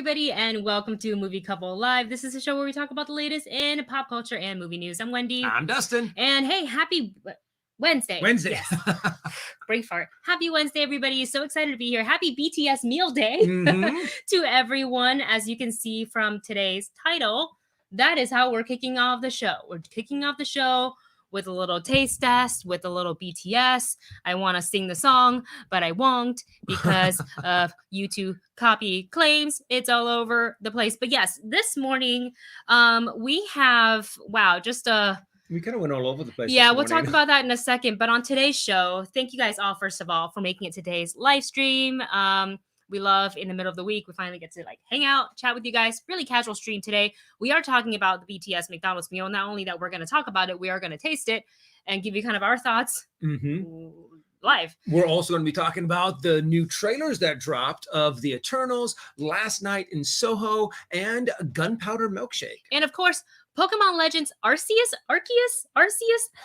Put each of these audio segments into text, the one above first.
everybody, and welcome to Movie Couple Live. This is a show where we talk about the latest in pop culture and movie news. I'm Wendy. I'm Dustin. And hey, happy Wednesday. Wednesday. Yes. Brain fart. Happy Wednesday, everybody. So excited to be here. Happy BTS meal day to everyone. As you can see from today's title, that is how we're kicking off the show. We're kicking off the show with a little taste test, with a little BTS. I want to sing the song, but I won't because of YouTube copy claims. It's all over the place. But yes, this morning we have, we kind of went all over the place. Yeah, we'll talk about that in a second. But on today's show, thank you guys all, first of all, for making it today's live stream. We love in the middle of the week, we finally get to hang out, chat with you guys. Really casual stream today. We are talking about the BTS McDonald's meal. Not only that we're going to talk about it, we are going to taste it and give you kind of our thoughts live. We're also going to be talking about the new trailers that dropped of The Eternals, Last Night in Soho, and Gunpowder Milkshake. And of course, Pokemon Legends Arceus.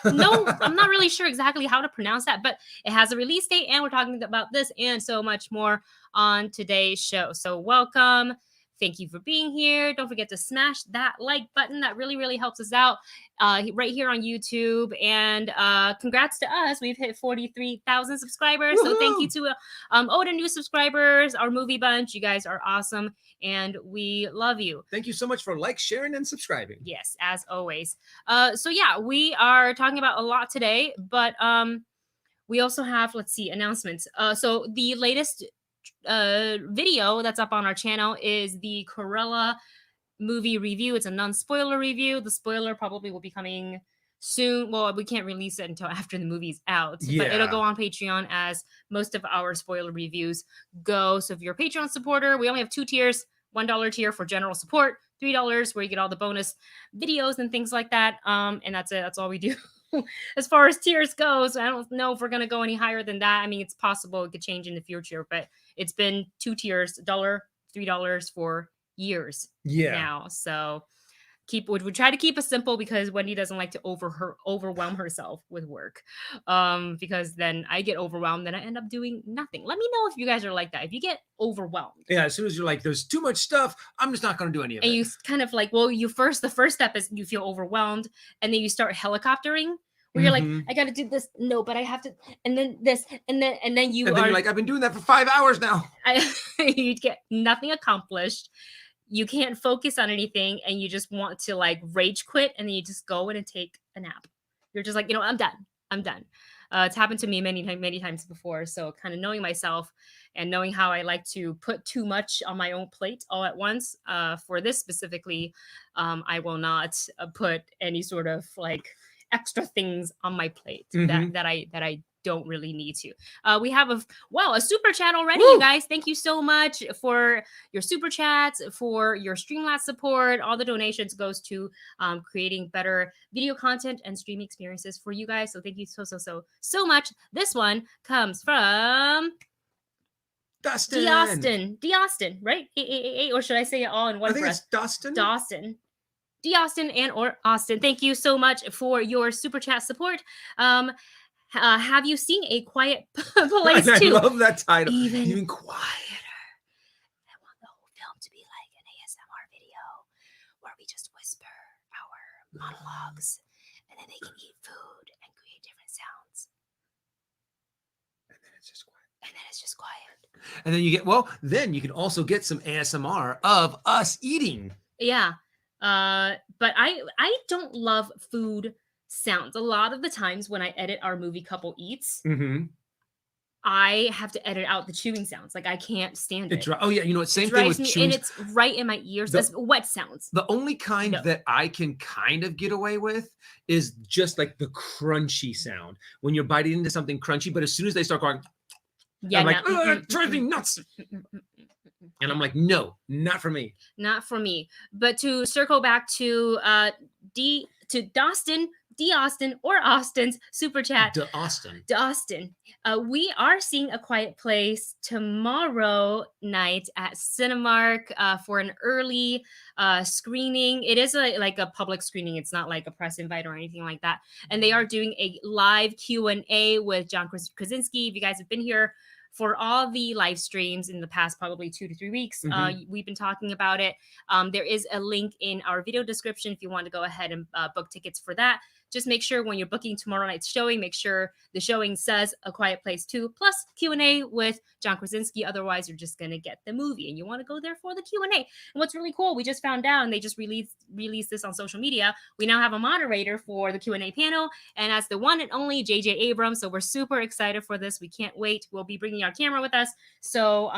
No, I'm not really sure exactly how to pronounce that, but it has a release date, and we're talking about this and so much more on today's show. So welcome. Thank you for being here. Don't forget to smash that like button. That really, really helps us out right here on YouTube. And congrats to us. We've hit 43,000 subscribers. Woo-hoo! So thank you to all the new subscribers, our movie bunch. You guys are awesome, and we love you. Thank you so much for sharing, and subscribing. Yes, as always. So yeah, we are talking about a lot today, but we also have, announcements. So the latest video that's up on our channel is the Cruella movie review. It's a non-spoiler review. The spoiler probably will be coming soon. Well, we can't release it until after the movie's out, but it'll go on Patreon as most of our spoiler reviews go. So if you're a Patreon supporter, we only have 2 tiers. $1 tier for general support, $3 where you get all the bonus videos and things like that. And that's it. That's all we do. As far as tiers goes, I don't know if we're going to go any higher than that. I mean, it's possible it could change in the future, but it's been 2 tiers, $1, $3 for years now. So we try to keep it simple because Wendy doesn't like to overwhelm herself with work. Because then I get overwhelmed and I end up doing nothing. Let me know if you guys are like that. If you get overwhelmed. Yeah, as soon as you're like, there's too much stuff, I'm just not going to do any of it. And you kind of the first step is you feel overwhelmed, and then you start helicoptering. Where you're like, I got to do this. No, but I have to. And then this. And then you're like, I've been doing that for 5 hours now. You get nothing accomplished. You can't focus on anything. And you just want to rage quit. And then you just go in and take a nap. You're just like, I'm done. It's happened to me many times before. So kind of knowing myself and knowing how I like to put too much on my own plate all at once. For this specifically, I will not put any sort of extra things on my plate that I don't really need to. We have a super chat already. Woo! You guys, thank you so much for your super chats, for your Streamlabs support. All the donations goes to creating better video content and streaming experiences for you guys. So thank you so much. This one comes from Dustin. Austin, right? Or should I say it all in one breath? I think it's Dustin. Austin and or Austin, thank you so much for your super chat support. Have you seen A Quiet Place 2? I love that title. Even quieter. I want the whole film to be like an ASMR video where we just whisper our monologues, and then they can eat food and create different sounds. And then it's just quiet. And then then you can also get some ASMR of us eating. Yeah. But I don't love food sounds. A lot of the times when I edit our movie Couple Eats, I have to edit out the chewing sounds. I can't stand it. Same thing with chewing. And it's right in my ears. That's wet sounds. The only kind that I can kind of get away with is just the crunchy sound. When you're biting into something crunchy, but as soon as they start going, I'm it drives me nuts. And I'm like, no, not for me. Not for me. But to circle back to Austin's super chat. Austin. We are seeing A Quiet Place tomorrow night at Cinemark for an early screening. It is a public screening. It's not like a press invite or anything like that. And they are doing a live Q&A with John Krasinski. If you guys have been here for all the live streams in the past probably 2 to 3 weeks. We've been talking about it. There is a link in our video description if you want to go ahead and book tickets for that. Just make sure when you're booking tomorrow night's showing, make sure the showing says A Quiet Place 2 plus Q&A with John Krasinski. Otherwise, you're just going to get the movie and you want to go there for the Q&A. And what's really cool, we just found out, and they just released this on social media, we now have a moderator for the Q&A panel, and that's the one and only J.J. Abrams. So we're super excited for this. We can't wait. We'll be bringing our camera with us. So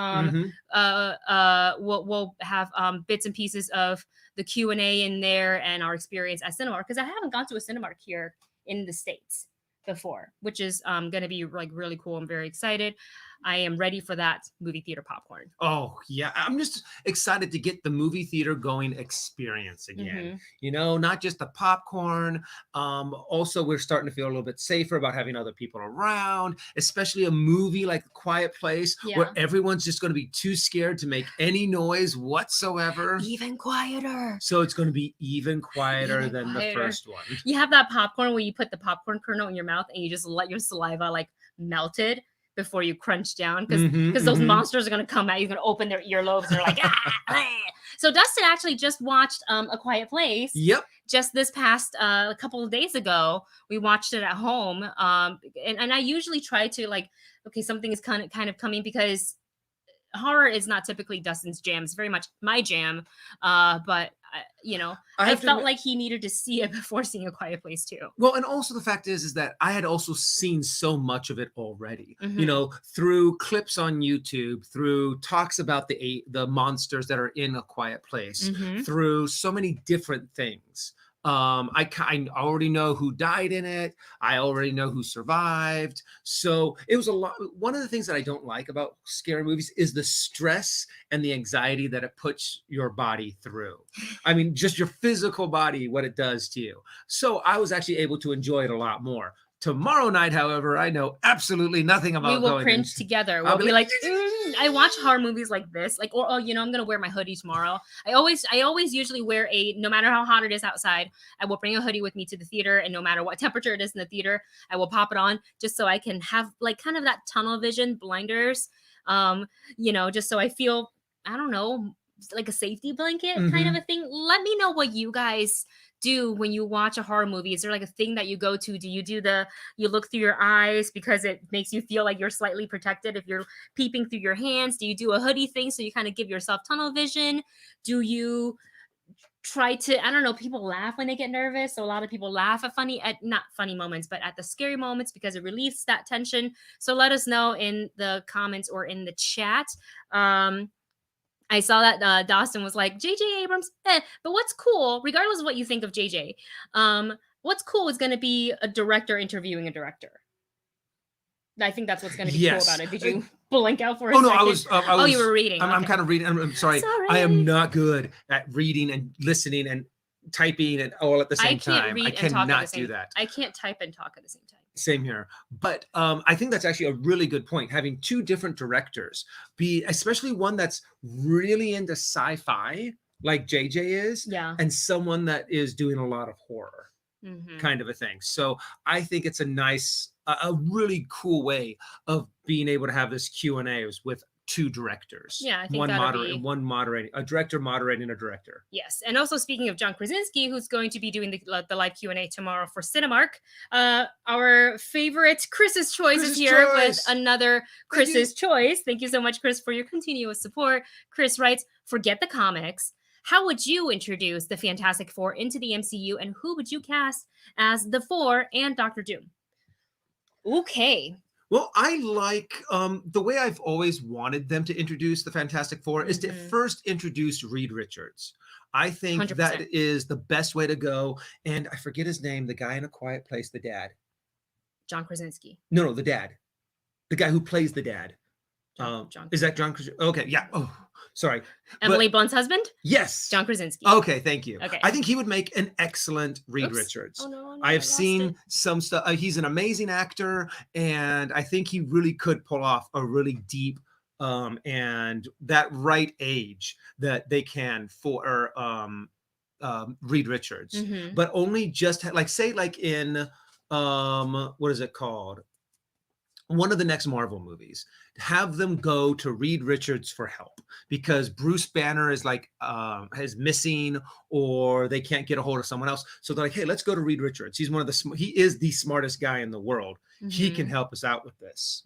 we'll have bits and pieces of the Q&A in there and our experience at Cinemark, because I haven't gone to a Cinemark here in the States before, which is going to be like really cool. I'm very excited. I am ready for that movie theater popcorn. Oh, yeah. I'm just excited to get the movie theater going experience again. You know, not just the popcorn. Also, we're starting to feel a little bit safer about having other people around, especially a movie like A Quiet Place, where everyone's just going to be too scared to make any noise whatsoever. Even quieter. So it's going to be even quieter than the first one. You have that popcorn where you put the popcorn kernel in your mouth and you just let your saliva like melted before you crunch down, because those monsters are going to come out. You're going to open their earlobes and they're like, So Dustin actually just watched A Quiet Place. Yep. Just this past a couple of days ago. We watched it at home. And I usually try to like, okay, something is kind of coming, because horror is not typically Dustin's jam. It's very much my jam. But you know, I felt like he needed to see it before seeing A Quiet Place too. Well, and also the fact is that I had also seen so much of it already, you know, through clips on YouTube, through talks about the monsters that are in A Quiet Place, through so many different things. I already know who died in it. I already know who survived. So it was a lot. One of the things that I don't like about scary movies is the stress and the anxiety that it puts your body through. I mean, just your physical body, what it does to you. So I was actually able to enjoy it a lot more. Tomorrow night, however, I know absolutely nothing about. We will cringe together. We'll be like, I watch horror movies like this, like, or you know, I'm gonna wear my hoodie tomorrow. I always usually wear no matter how hot it is outside, I will bring a hoodie with me to the theater, and no matter what temperature it is in the theater, I will pop it on just so I can have like kind of that tunnel vision, blinders, you know, just so I feel, I don't know, like a safety blanket kind of a thing. Let me know what you guys do when you watch a horror movie. Is there like a thing that you go to? Do you do you look through your eyes because it makes you feel like you're slightly protected if you're peeping through your hands? Do you do a hoodie thing so you kind of give yourself tunnel vision? Do you try to, I don't know, people laugh when they get nervous, so a lot of people laugh at not funny moments, but at the scary moments, because it relieves that tension. So let us know in the comments or in the chat. I saw that Dawson was like, J.J. Abrams, but what's cool, regardless of what you think of J.J., what's cool is going to be a director interviewing a director. I think that's what's going to be cool about it. Did you blank out for a second? I was. Oh, you were reading. I'm kind of reading. I'm sorry. I am not good at reading and listening and typing and all at the same time. I cannot do that. I can't type and talk at the same time. Same here. But I think that's actually a really good point. Having two different directors, especially one that's really into sci-fi, like JJ is, and someone that is doing a lot of horror, kind of a thing. So I think it's a really cool way of being able to have this Q&As with two directors. Yeah, I think one moderating, a director moderating a director. Yes, and also speaking of John Krasinski, who's going to be doing the live Q&A tomorrow for Cinemark, our favorite Chris's Choice is here with another Chris's Choice. Thank you so much, Chris, for your continuous support. Chris writes, forget the comics. How would you introduce the Fantastic Four into the MCU, and who would you cast as the Four and Dr. Doom? Okay. Well, I like the way I've always wanted them to introduce the Fantastic Four is to first introduce Reed Richards. I think 100%. That is the best way to go. And I forget his name, the guy in A Quiet Place, the dad. John Krasinski. No, the dad. The guy who plays the dad. John is that John Krasinski? Okay, yeah. Oh, sorry. Emily Blunt's husband? Yes. John Krasinski. Okay, thank you. Okay. I think he would make an excellent Reed Richards. Oh, no, I have seen some stuff. He's an amazing actor, and I think he really could pull off a really deep and that right age that they can for Reed Richards. But only just like say like in what is it called? one of the next Marvel movies, have them go to Reed Richards for help because Bruce Banner is like is missing, or they can't get a hold of someone else. So they're like, hey, let's go to Reed Richards. He's he is the smartest guy in the world. He can help us out with this.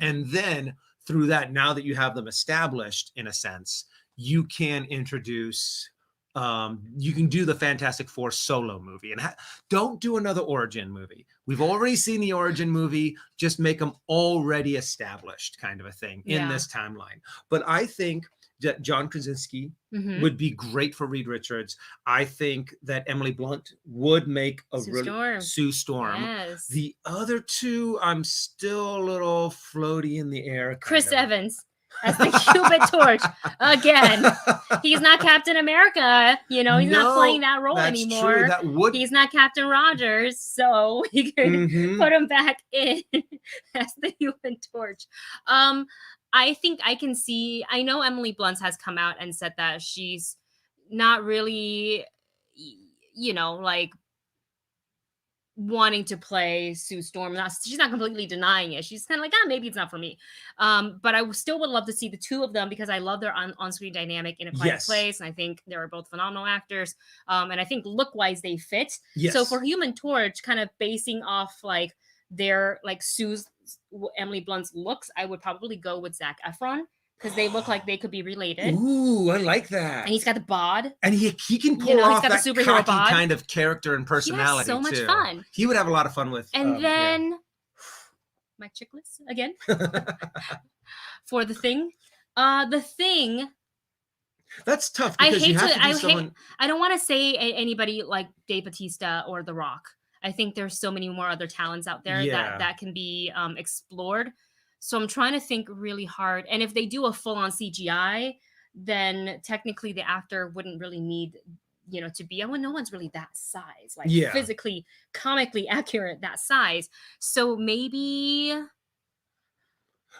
And then through that, now that you have them established in a sense, you can introduce you can do the Fantastic Four solo movie, and don't do another origin movie. We've already seen the origin movie. Just make them already established, kind of a thing in this timeline. But I think that John Krasinski would be great for Reed Richards. I think that Emily Blunt would make a Sue Storm. Yes. The other two, I'm still a little floaty in the air. Chris Evans as the Cupid torch again. He's not Captain America, he's not playing that role anymore. True. He's not Captain Rogers, so we can put him back in as the Human Torch. I think I can see. I know Emily Blunt has come out and said that she's not really, like wanting to play Sue Storm. She's not completely denying it. She's kind of like, maybe it's not for me. But I still would love to see the two of them because I love their on-screen dynamic in A Quiet Place. And I think they were both phenomenal actors. And I think look-wise, they fit. Yes. So for Human Torch, kind of basing off like their like Emily Blunt's looks, I would probably go with Zac Efron. Because they look like they could be related. Ooh, I like that. And he's got the bod. And he can pull off that cocky bod. kind of character and personality, he has so much fun. He would have a lot of fun with. And then, my chick list again. For The Thing. The Thing. That's tough because I don't want to say anybody like Dave Bautista or The Rock. I think there's so many more other talents out there that can be explored. So I'm trying to think really hard. And if they do a full-on CGI, then technically the actor wouldn't really need, to be. No one's really that size, like physically, comically accurate that size. So maybe.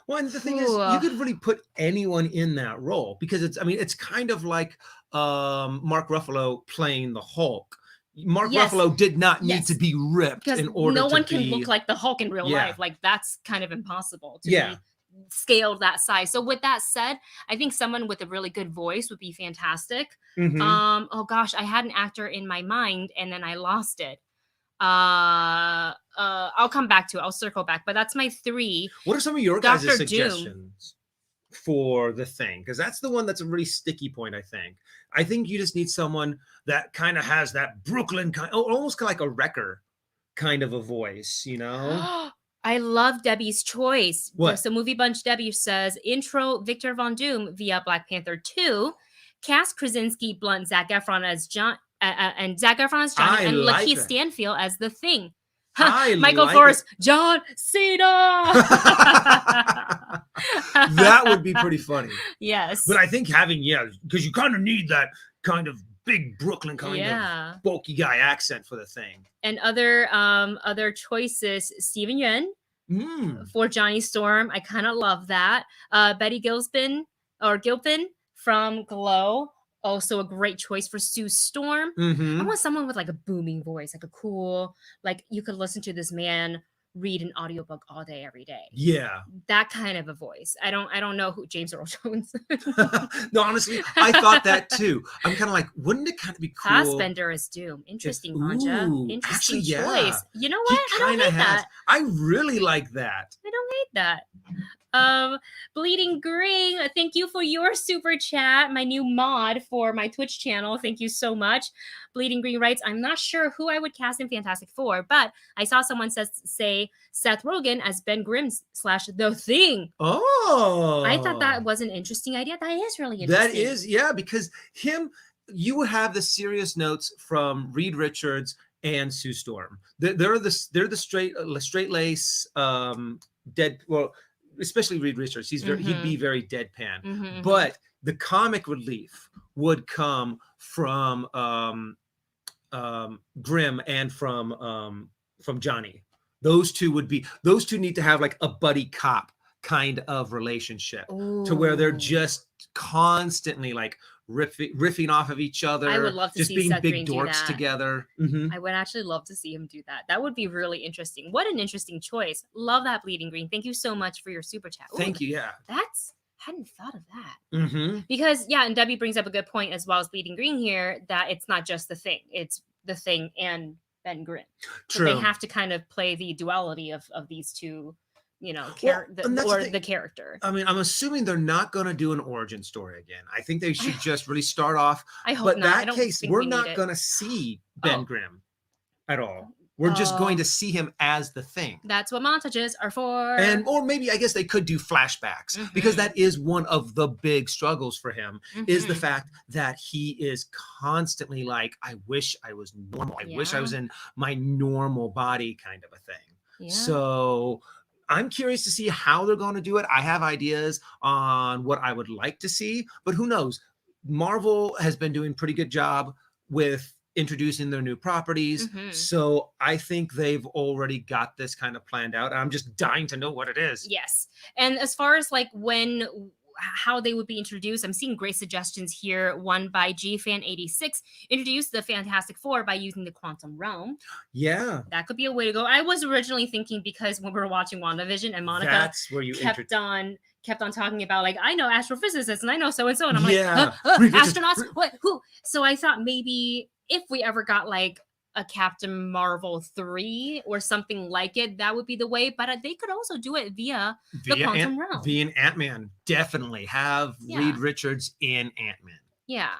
Well, and the thing is, you could really put anyone in that role because it's kind of like Mark Ruffalo playing the Hulk. Mark Ruffalo did not need to be ripped because in order to no one can look like the Hulk in real life. Like that's kind of impossible to be scaled that size. So with that said, I think someone with a really good voice would be fantastic. Oh gosh, I had an actor in my mind and then I lost it. I'll come back to it. I'll circle back, but that's my 3. What are some of your guys' suggestions for The Thing? Because that's the one that's a really sticky point, I think you just need someone that kind of has that Brooklyn kind, almost like a Wrecker kind of a voice, I love Debbie's choice. What? So Movie Bunch Debbie says, intro Victor Von Doom via Black Panther 2, cast Krasinski, Blunt, Zac Efron as John, and Zac Efron as Johnny, and Lakeith Stanfield as The Thing. Michael Forrest, John Cena. That would be pretty funny. Yes. But I think because you kind of need that kind of big Brooklyn kind of bulky guy accent for The Thing. And other choices, Steven Yeun for Johnny Storm. I kind of love that. Betty Gilpin from Glow. Also a great choice for Sue Storm. I want someone with like a booming voice, like a cool, like you could listen to this man read an audiobook all day, every day. Yeah. That kind of a voice. I don't know who James Earl Jones. No, honestly, I thought that too. I'm kind of like, wouldn't it kind of be cool? Fassbender as Doom. Interesting, Manja. Interesting choice. You know what? I don't hate that. I really like that. I don't hate that. Bleeding Green, thank you for your super chat, my new mod for my Twitch channel. Thank you so much. Bleeding Green writes, I'm not sure who I would cast in Fantastic Four, but I saw someone say Seth Rogen as Ben Grimm / The Thing. Oh, I thought that was an interesting idea. That is really interesting. That is, because you would have the serious notes from Reed Richards and Sue Storm. They're the straight lace especially Reed Richards. He'd be very deadpan. But the comic relief would come from Grimm and from Johnny. Those two need to have like a buddy cop kind of relationship to where they're just constantly like riffing off of each other. I would love to just see being Seth big Green do dorks that. together. I would actually love to see him do that. That would be really interesting. What an interesting choice. Love that, Bleeding Green. Thank you so much for your super chat. Thank you. Yeah. Hadn't thought of that. Because and Debbie brings up a good point as well as Bleeding Green here, that it's not just the Thing. It's the Thing and Ben Grimm. So True. they have to kind of play the duality of these two, the character. I mean, I'm assuming they're not going to do an origin story again. I think they should just really start off. I hope but not. That case, we're not going to see Ben Grimm at all. We're just going to see him as the Thing. That's what montages are for. Or maybe I guess they could do flashbacks because that is one of the big struggles for him is the fact that he is constantly like, I wish I was normal. I wish I was in my normal body kind of a thing. Yeah. So I'm curious to see how they're going to do it. I have ideas on what I would like to see, but who knows? Marvel has been doing a pretty good job with introducing their new properties. So I think they've already got this kind of planned out. I'm just dying to know what it is. Yes. And as far as like how they would be introduced, I'm seeing great suggestions here. One by GFan86, introduce the Fantastic Four by using the quantum realm. Yeah. That could be a way to go. I was originally thinking, because when we were watching WandaVision and Monica that's where you kept on talking about, like, I know astrophysicists and I know so-and-so. And I'm like, astronauts? What? Who? So I thought maybe if we ever got like a Captain Marvel 3 or something like it, that would be the way. But they could also do it via the quantum realm. Via an Ant-Man. Definitely have Reed Richards in Ant-Man. Yeah.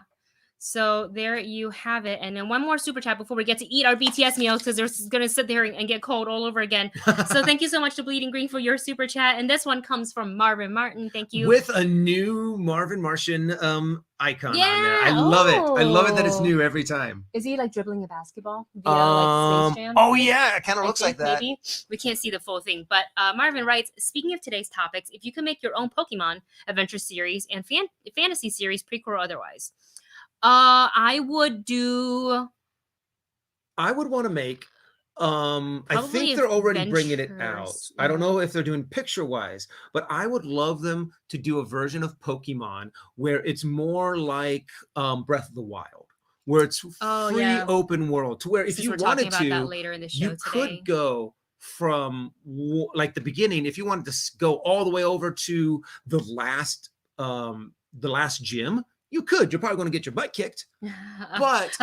So there you have it. And then one more super chat before we get to eat our BTS meals, because they're going to sit there and get cold all over again. So thank you so much to Bleeding Green for your super chat. And this one comes from Marvin Martin. Thank you. With a new Marvin Martian icon on there. I love it. I love it that it's new every time. Is he like dribbling a basketball via like Space Jam? Oh yeah, it kind of looks like that. Maybe. We can't see the full thing. But Marvin writes, speaking of today's topics, if you could make your own Pokemon adventure series and fantasy series, prequel or otherwise, I would want to make I think they're already bringing it out. I don't know if they're doing picture wise, but I would love them to do a version of Pokemon where it's more like Breath of the Wild, where it's free open world, to where if you wanted to, later in the show you could go from like the beginning. If you wanted to go all the way over to the last gym, you could. You're probably going to get your butt kicked, but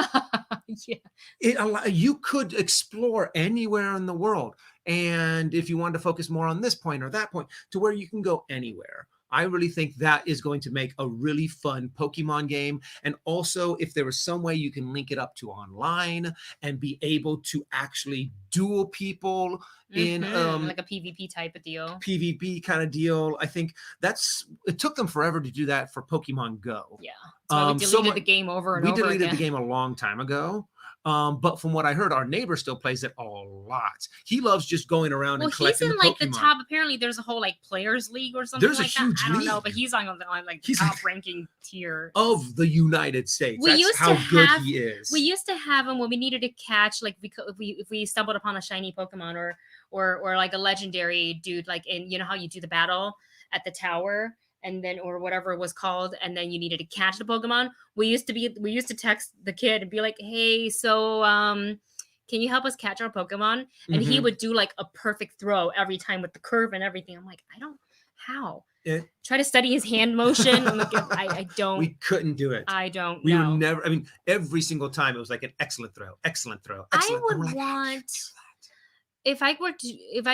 you could explore anywhere in the world. And if you wanted to focus more on this point or that point, to where you can go anywhere. I really think that is going to make a really fun Pokemon game. And also, if there was some way you can link it up to online and be able to actually duel people in like a PvP type of deal. PvP kind of deal. I think it took them forever to do that for Pokemon Go. Yeah. So we deleted the game over and over again. We deleted the game a long time ago. But from what I heard, our neighbor still plays it a lot. He loves just going around and collecting Pokemon. He's in like the top. Apparently, there's a whole like players league or something. There's a huge league. I don't know, but he's on like the top ranking tier of the United States. That's how good he is. We used to have him when we needed to catch, like, if we stumbled upon a shiny Pokemon or like a legendary dude, like in, you know how you do the battle at the tower. And then, or whatever it was called, and then you needed to catch the Pokemon. We used to text the kid and be like, "Hey, so can you help us catch our Pokemon?" And he would do like a perfect throw every time with the curve and everything. I'm like, how? Try to study his hand motion. I'm like, I don't. We couldn't do it. I don't. We would never. I mean, every single time it was like an excellent throw, excellent throw. Excellent. I would want if I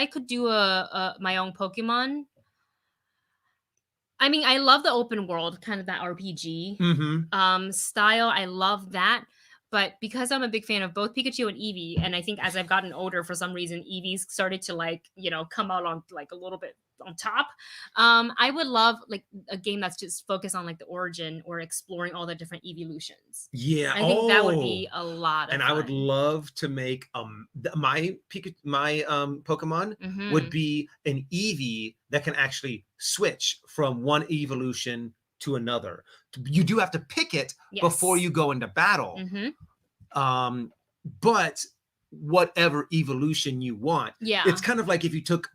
could do my own Pokemon. I mean, I love the open world, kind of that RPG style. I love that. But because I'm a big fan of both Pikachu and Eevee, and I think as I've gotten older, for some reason, Eevee's started to like, come out on like a little bit on top. I would love like a game that's just focused on like the origin or exploring all the different evolutions. Yeah, I think that would be a lot of fun. I would love to make my Pokemon would be an Eevee that can actually switch from one evolution to another. You do have to pick it before you go into battle. But whatever evolution you want, it's kind of like if you took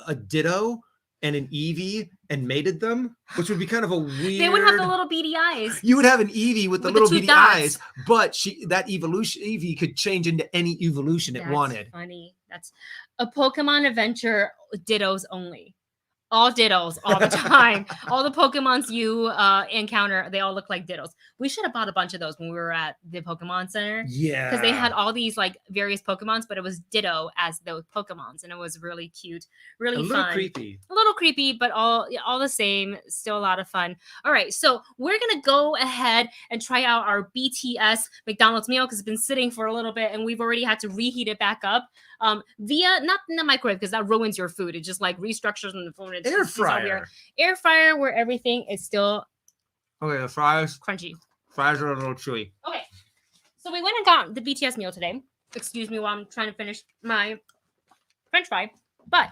a Ditto and an Eevee and mated them, which would be kind of a weird. They would have the little beady eyes. You would have an Eevee with the little two beady dots. eyes, but that Eevee could change into any evolution it wanted. Funny. That's a Pokemon Adventure Dittos only. All Dittos all the time. All the Pokemons you encounter, they all look like Dittos. We should have bought a bunch of those when we were at the Pokemon Center. Yeah. Because they had all these like various Pokemons, but it was Ditto as those Pokemons. And it was really cute. Really fun. A little creepy, but all the same. Still a lot of fun. All right. So we're going to go ahead and try out our BTS McDonald's meal because it's been sitting for a little bit and we've already had to reheat it back up. Via not in the microwave because that ruins your food. It just like restructures in the phone. Air fryer. Air fryer where everything is still okay. The fries crunchy. Fries are a little chewy. Okay, so we went and got the BTS meal today. Excuse me while I'm trying to finish my French fry. But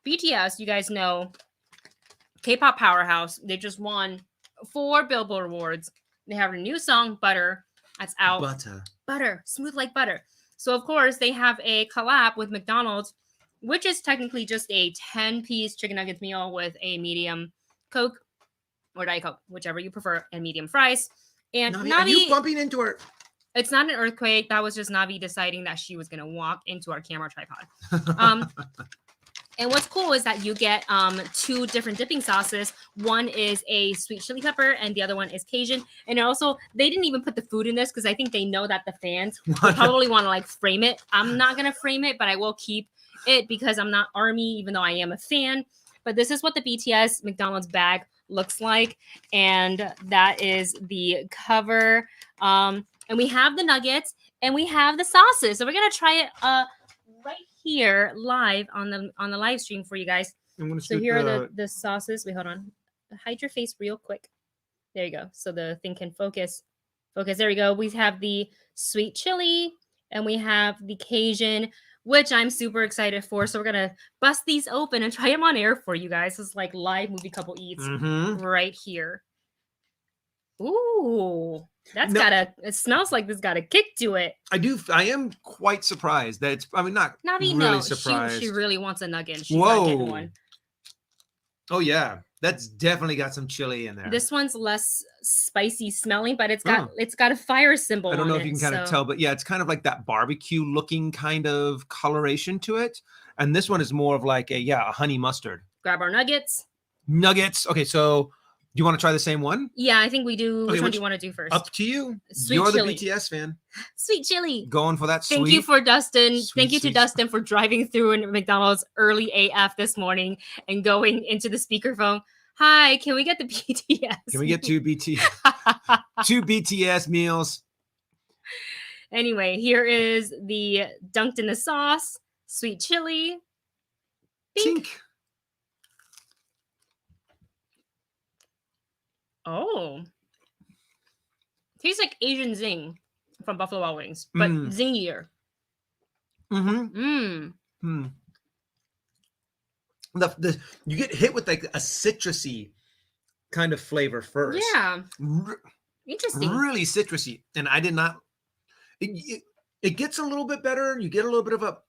BTS, you guys know, K-pop powerhouse. They just won 4 Billboard awards. They have a new song, Butter, that's out. Butter, smooth like butter. So, of course, they have a collab with McDonald's, which is technically just a 10-piece chicken nuggets meal with a medium Coke or Diet Coke, whichever you prefer, and medium fries. And Navi, are you bumping into her? It's not an earthquake. That was just Navi deciding that she was going to walk into our camera tripod. And what's cool is that you get 2 different dipping sauces. One is a sweet chili pepper and the other one is Cajun. And also, they didn't even put the food in this because I think they know that the fans will probably want to like frame it. I'm not going to frame it, but I will keep it because I'm not ARMY, even though I am a fan. But this is what the BTS McDonald's bag looks like. And that is the cover. And we have the nuggets and we have the sauces. So we're going to try it right here live on the live stream for you guys. So here are the sauces. Wait, hold on. Hide your face real quick. There you go. So the thing can focus. There we go. We have the sweet chili and we have the Cajun, which I'm super excited for. So we're gonna bust these open and try them on air for you guys. It's like live movie couple eats right here. Ooh. It smells like this got a kick to it. I am quite surprised that it's, not Navi, really surprised. She really wants a nugget. She's not getting one. Oh, yeah. That's definitely got some chili in there. This one's less spicy smelling, but it's got a fire symbol. I don't know if you can kind of tell, but yeah, it's kind of like that barbecue looking kind of coloration to it. And this one is more of like a honey mustard. Grab our nuggets. Okay, so do you want to try the same one? Yeah, I think we do. Okay, which one do you want to do first? Up to you. Sweet You're chili. the BTS fan. Sweet chili. Going for that sweet. Thank you for Dustin. Thank you to Dustin for driving through in McDonald's early AF this morning and going into the speakerphone. Hi, can we get the BTS? Can we get 2 BTS meals? Anyway, here is the dunked in the sauce, sweet chili. Tink. Oh, tastes like Asian Zing from Buffalo Wild Wings, but zingier. You get hit with like a citrusy kind of flavor first. Yeah, interesting. Really citrusy, and I did not. It gets a little bit better. You get a little bit of a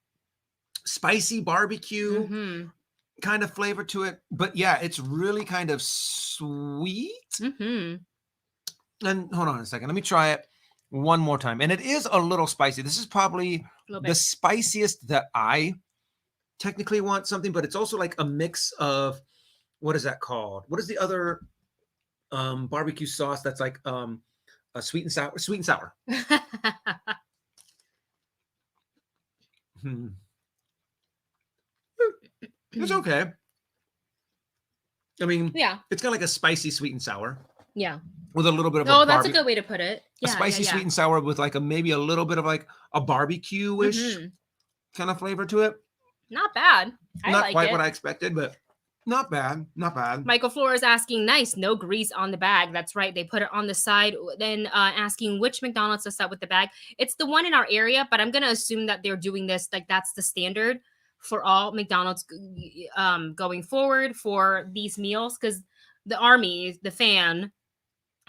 spicy barbecue kind of flavor to it, but yeah, it's really kind of sweet. And hold on a second, let me try it one more time. And it is a little spicy. This is probably the spiciest that I technically want something, but it's also like a mix of, what is that called? What is the other barbecue sauce that's like a sweet and sour? Sweet and sour. It's okay. I mean, yeah, it's kind of like a spicy sweet and sour. Yeah. With a little bit of that's a good way to put it. Yeah, a spicy sweet and sour with like maybe a little bit of like a barbecue-ish kind of flavor to it. Not bad. Not quite what I expected, but not bad. Not bad. Michael Flores asking, nice, no grease on the bag. That's right. They put it on the side. Then asking which McDonald's does that with the bag. It's the one in our area, but I'm going to assume that they're doing this, like that's the standard for all McDonald's going forward for these meals, because the army, the fan,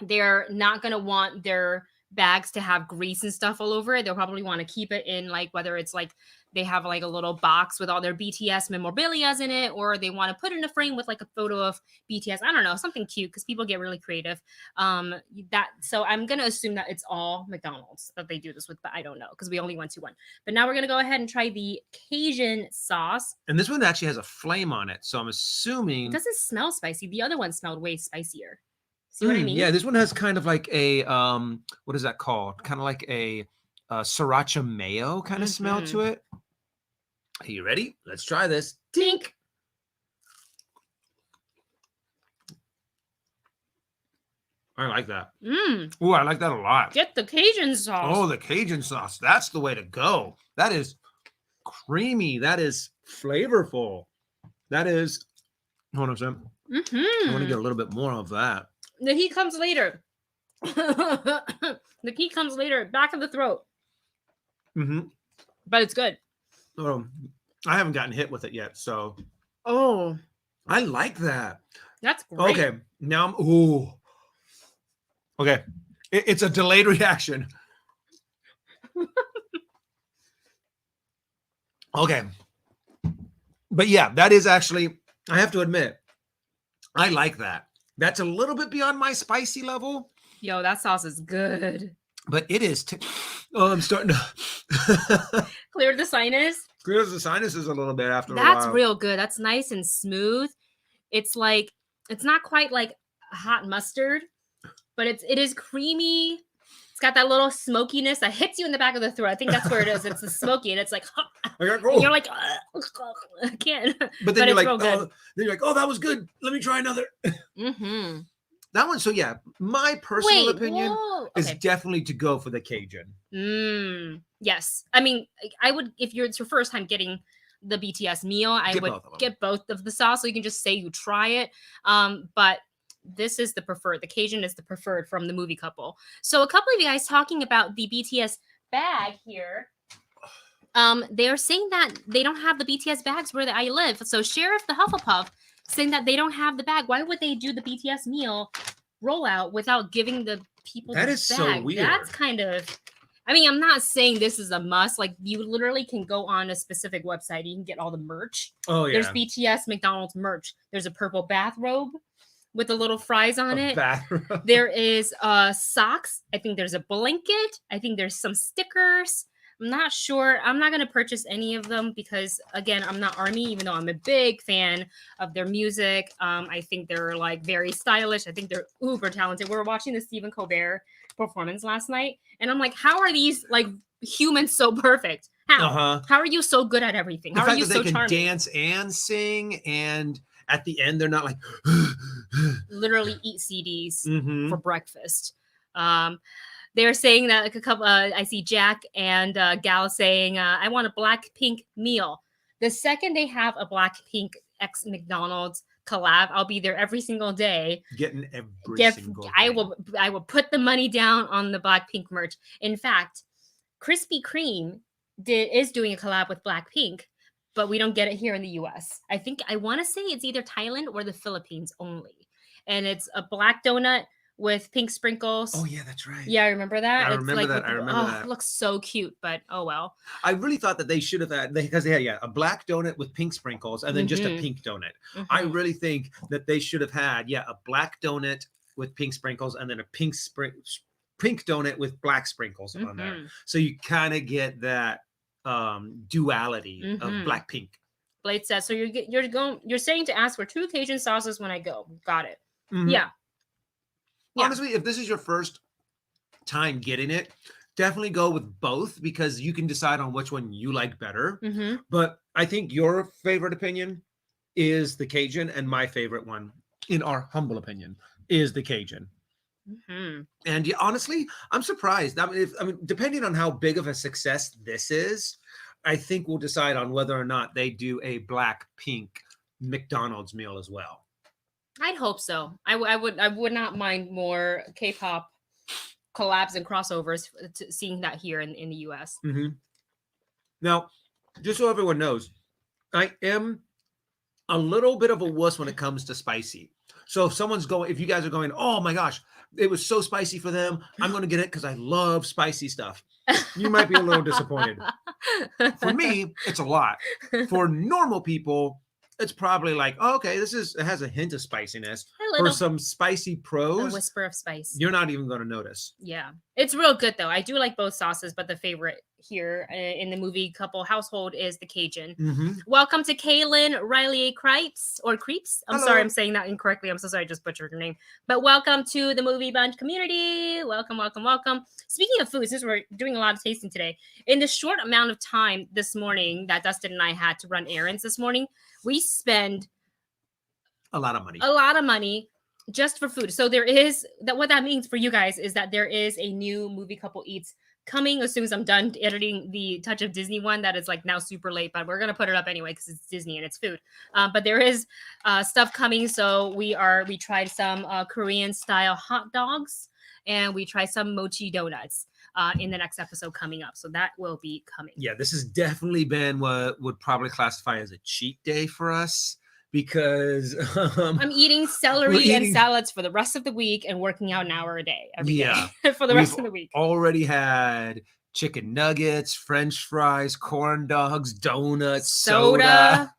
they're not going to want their bags to have grease and stuff all over it. They'll probably want to keep it in like whether it's like they have like a little box with all their BTS memorabilias in it, or they want to put in a frame with like a photo of BTS. I don't know, something cute because people get really creative. So I'm gonna assume that it's all McDonald's that they do this with, but I don't know because we only went to one. But now we're gonna go ahead and try the Cajun sauce. And this one actually has a flame on it, so I'm assuming it doesn't smell spicy. The other one smelled way spicier. See what I mean? Yeah, this one has kind of like a what is that called? Kind of like a sriracha mayo kind of smell to it. Are you ready? Let's try this. Tink. I like that. Oh, I like that a lot. Get the Cajun sauce. Oh, the Cajun sauce. That's the way to go. That is creamy. That is flavorful. That is, hold on a second. I want to get a little bit more of that. The heat comes later. The heat comes later, back of the throat. But it's good. I haven't gotten hit with it yet, so. Oh. I like that. That's great. Okay, now I'm, ooh. Okay, it's a delayed reaction. Okay. But yeah, that is actually, I have to admit, I like that. That's a little bit beyond my spicy level. Yo, that sauce is good. But it is, I'm starting to clear the sinus. Clears the sinuses a little bit after a while. That's real good. That's nice and smooth. It's like, it's not quite like hot mustard, but it is creamy. It's got that little smokiness that hits you in the back of the throat. I think that's where it is. It's the smoky, and it's like, and you're like, I can't. But then you're like, then you're like, oh, that was good. Let me try another. That one. So yeah, my personal opinion is definitely to go for the Cajun. Yes, I mean, I would if it's your first time getting the BTS meal, I would get both of the sauce, so you can just say you try it. But this is the preferred. The Cajun is the preferred from the movie couple. So a couple of you guys talking about the BTS bag here. They're saying that they don't have the BTS bags where I live. So Sheriff the Hufflepuff saying that they don't have the bag. Why would they do the BTS meal rollout without giving the people that the is bag? So weird. That's kind of, I mean, I'm not saying this is a must. Like, you literally can go on a specific website. You can get all the merch. Oh, yeah. There's BTS McDonald's merch. There's a purple bathrobe with the little fries on it. Bathrobe. There is socks. I think there's a blanket. I think there's some stickers. I'm not sure. I'm not going to purchase any of them because, again, I'm not ARMY, even though I'm a big fan of their music. I think they're like very stylish. I think they're uber talented. We were watching the Stephen Colbert performance last night, and I'm like, how are these like humans so perfect? How? How are you so good at everything? How are you so charming? The fact that they can dance and sing, and at the end they're not like literally eat CDs for breakfast. They're saying that like a couple. I see Jack and Gal saying, "I want a Blackpink meal." The second they have a Blackpink x McDonald's collab, I'll be there every single day. Getting every single day. I will put the money down on the Blackpink merch. In fact, Krispy Kreme is doing a collab with Blackpink, but we don't get it here in the US. I want to say it's either Thailand or the Philippines only. And it's a black donut with pink sprinkles. Oh yeah, that's right. Yeah, I remember that. I remember that. It looks so cute, but oh well. I really thought that they should have had, because they had a black donut with pink sprinkles and then just a pink donut. I really think that they should have had a black donut with pink sprinkles and then a pink donut with black sprinkles on there. So you kind of get that duality of Blackpink. Blade says, so you're saying to ask for 2 Cajun sauces when I go. Got it. Yeah. Honestly, if this is your first time getting it, definitely go with both because you can decide on which one you like better. But I think your favorite opinion is the Cajun, and my favorite one, in our humble opinion, is the Cajun. And honestly, I'm surprised. I mean, depending on how big of a success this is, I think we'll decide on whether or not they do a Blackpink McDonald's meal as well. I'd hope so. I would not mind more K-pop collabs and crossovers seeing that here in the US. Now, just so everyone knows, I am a little bit of a wuss when it comes to spicy. So if you guys are going, oh my gosh, it was so spicy for them, I'm going to get it because I love spicy stuff. You might be a little disappointed. For me, it's a lot. For normal people, it's probably like, oh, okay, it has a hint of spiciness. For some spicy pros, a whisper of spice. You're not even going to notice. Yeah, it's real good though. I do like both sauces, but the favorite here in the movie couple household is the Cajun. Mm-hmm. Welcome to Kaylin Riley Cripes or Creeps. I'm Hello. sorry, I'm saying that incorrectly. I'm so sorry, I just butchered her name. But welcome to the Movie Bunch community. Welcome, welcome, welcome. Speaking of food, since we're doing a lot of tasting today, in the short amount of time this morning that Dustin and I had to run errands this morning, we spend a lot of money. A lot of money just for food. So there is that. What that means for you guys is that there is a new Movie Couple Eats coming as soon as I'm done editing the Touch of Disney one that is like now super late, but we're gonna put it up anyway because it's Disney and it's food. But there is stuff coming. So we tried some Korean style hot dogs and we tried some mochi donuts in the next episode coming up. So that will be coming. Yeah, this has definitely been what would probably classify as a cheat day for us. Because I'm eating celery and salads for the rest of the week and working out an hour a day every day for the rest of the week. Already had chicken nuggets, French fries, corn dogs, donuts, soda.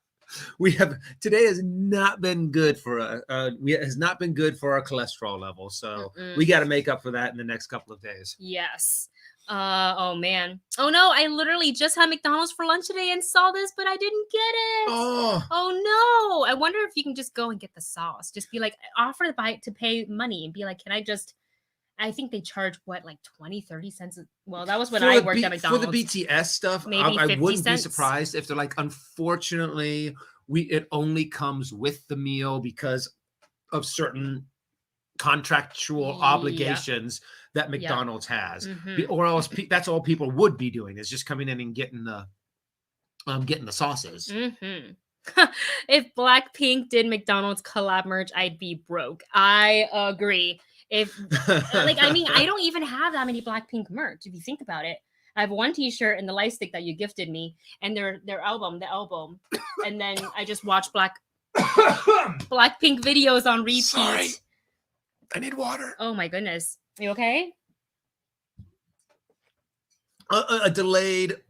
Today has not been good for has not been good for our cholesterol level. So we got to make up for that in the next couple of days. Yes. Oh man. Oh no, I literally just had McDonald's for lunch today and saw this, but I didn't get it. Oh no. I wonder if you can just go and get the sauce. Just be like, offer to pay money and be like, can I just, I think they charge what, like 20, 30 cents. Well, that was when I worked at McDonald's. For the BTS stuff, maybe I wouldn't cents. be surprised if they're like, unfortunately, it only comes with the meal because of certain contractual obligations that McDonald's has, or else that's all people would be doing is just coming in and getting the sauces. If Blackpink did McDonald's collab merch, I'd be broke. I agree. If I don't even have that many Blackpink merch. If you think about it, I have one T-shirt and the light stick that you gifted me, and their album, and then I just watch Blackpink videos on repeat. Sorry. I need water. Oh my goodness. You okay? A delayed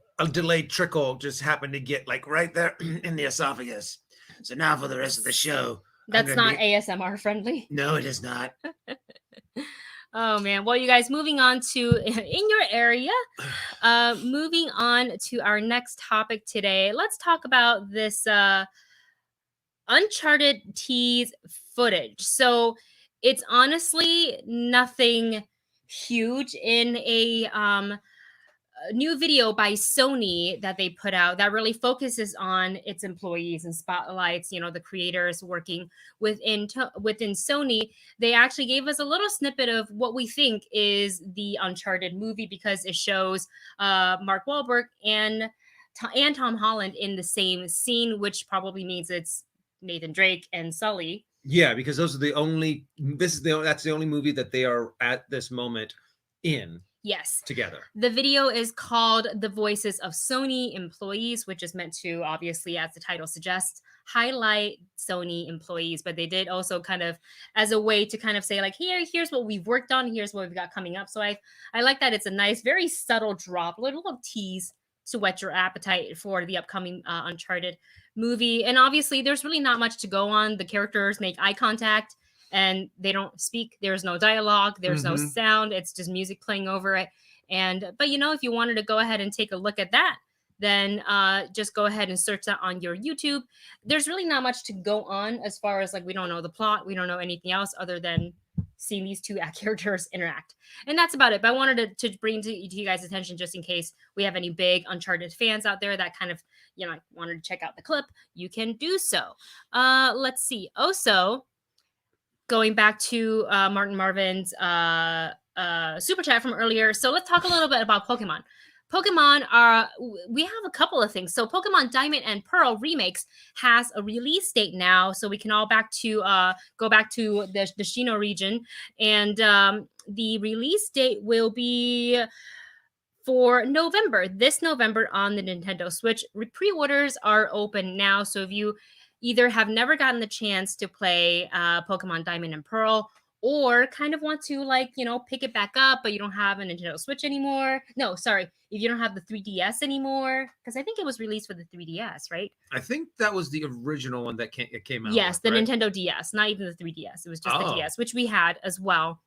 trickle just happened to get like right there in the esophagus. So now for the rest of the show. That's not ASMR friendly. No, it is not. Oh man. Well, you guys, moving on to in your area, moving on to our next topic today. Let's talk about this Uncharted Tease footage. So it's honestly nothing huge in a new video by Sony that they put out that really focuses on its employees and spotlights, the creators working within Sony. They actually gave us a little snippet of what we think is the Uncharted movie because it shows Mark Wahlberg and Tom Holland in the same scene, which probably means it's Nathan Drake and Sully. Yeah, because that's the only movie that they are at this moment in. Yes. Together. The video is called The Voices of Sony Employees, which is meant to, obviously, as the title suggests, highlight Sony employees. But they did also kind of as a way to kind of say, like, here's what we've worked on. Here's what we've got coming up. So I like that. It's a nice, very subtle drop, a little tease to whet your appetite for the upcoming Uncharted movie. And obviously, there's really not much to go on. The characters make eye contact. And they don't speak. There's no dialogue. There's no sound. It's just music playing over it. But if you wanted to go ahead and take a look at that, then just go ahead and search that on your YouTube. There's really not much to go on as far as we don't know the plot. We don't know anything else other than seeing these two characters interact. And that's about it. But I wanted to bring to you guys' attention just in case we have any big Uncharted fans out there that kind of, wanted to check out the clip. You can do so. Let's see. Also, going back to Martin Marvin's super chat from earlier. So let's talk a little bit about Pokemon. We have a couple of things. So Pokemon Diamond and Pearl Remakes has a release date now. So we can all go back to the Shino region. And the release date will be for this November on the Nintendo Switch. Pre-orders are open now. So if you either have never gotten the chance to play Pokemon Diamond and Pearl, or kind of want to, like, you know, pick it back up, but you don't have a Nintendo Switch anymore. No, sorry, if you don't have the 3DS anymore, because I think it was released for the 3DS, right? I think that was the original one that came out. Yes, with, the right? Nintendo DS, not even the 3DS. It was just the Oh. DS, which we had as well.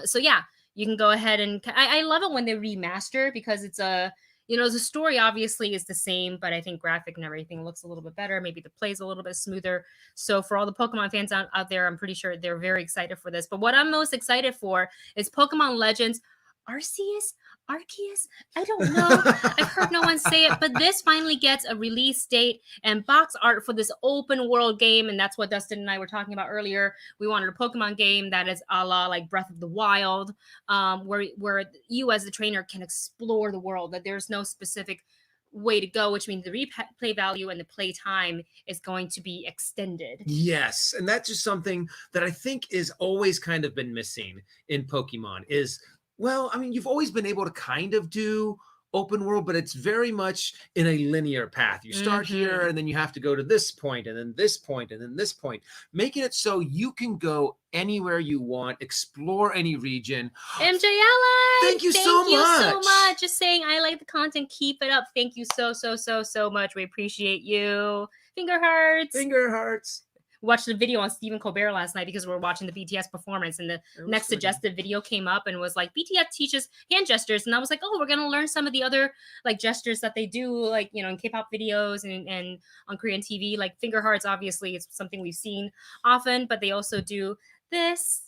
So yeah, you can go ahead and I love it when they remaster, because it's a, you know, the story obviously is the same, but I think graphic and everything looks a little bit better. Maybe the play's a little bit smoother. So for all the Pokemon fans out there, I'm pretty sure they're very excited for this. But what I'm most excited for is Pokemon Legends Arceus? Arceus? I don't know. I've heard no one say it, but this finally gets a release date and box art for this open world game. And that's what Dustin and I were talking about earlier. We wanted a Pokemon game that is a la like Breath of the Wild, where you as the trainer can explore the world, that there's no specific way to go, which means the replay value and the play time is going to be extended. Yes, and that's just something that I think is always kind of been missing in Pokemon is, well, I mean, you've always been able to kind of do open world, but it's very much in a linear path. You start here, and then you have to go to this point, and then this point, and then this point, making it so you can go anywhere you want, explore any region. MJ Ally, thank you so much. Just saying, I like the content. Keep it up. Thank you so much. We appreciate you. Finger hearts. Finger hearts. Watched the video on Stephen Colbert last night because we were watching the BTS performance, and the next suggested video came up and was like, BTS teaches hand gestures, and I was like, oh, we're gonna learn some of the other like gestures that they do, like, you know, in K-pop videos and on Korean TV. Like finger hearts, obviously, is something we've seen often, but they also do this.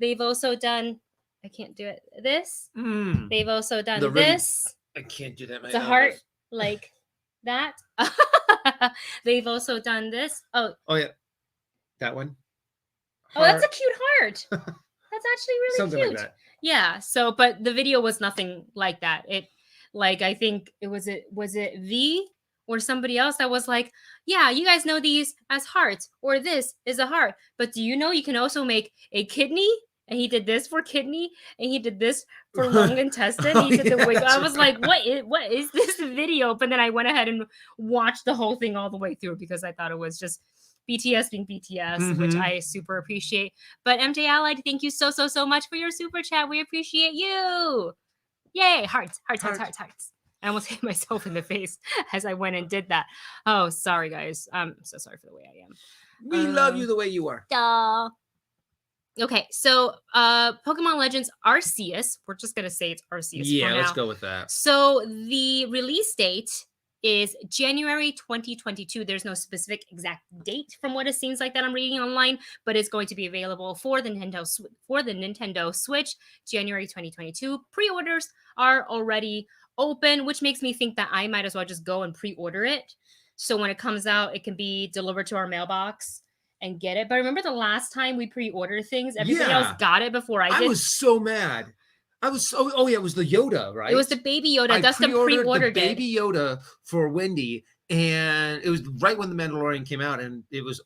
They've also done, I can't do it. This. They've also done this. I can't do that. It's a heart like that. They've also done this. Oh yeah. That one. Heart. Oh, that's a cute heart. That's actually really something cute. Like that. Yeah. So, but the video was nothing like that. It, like, I think it was V or somebody else that was like, yeah, you guys know these as hearts, or this is a heart, but do you know you can also make a kidney? And he did this for kidney, and he did this for lung intestine. He did the wiggle. I was like, what is this video? But then I went ahead and watched the whole thing all the way through because I thought it was just BTS being BTS, which I super appreciate. But MJ Allied, thank you so much for your super chat. We appreciate you. Yay, hearts. I almost hit myself in the face as I went and did that. Oh, sorry, guys. I'm so sorry for the way I am. We love you the way you are. Duh. Okay, so Pokemon Legends Arceus. We're just going to say it's Arceus. Yeah, let's go with that. So the release date is January 2022. There's no specific exact date from what it seems like that I'm reading online, but it's going to be available for the Nintendo Switch, January 2022. Pre-orders are already open, which makes me think that I might as well just go and pre-order it. So when it comes out, it can be delivered to our mailbox and get it. But remember the last time we pre-ordered things, everybody else got it before I did. I was so mad. I was so, oh yeah, it was the Yoda, right? It was the baby Yoda. Dustin pre-ordered the baby Yoda for Wendy, and it was right when the Mandalorian came out, and it was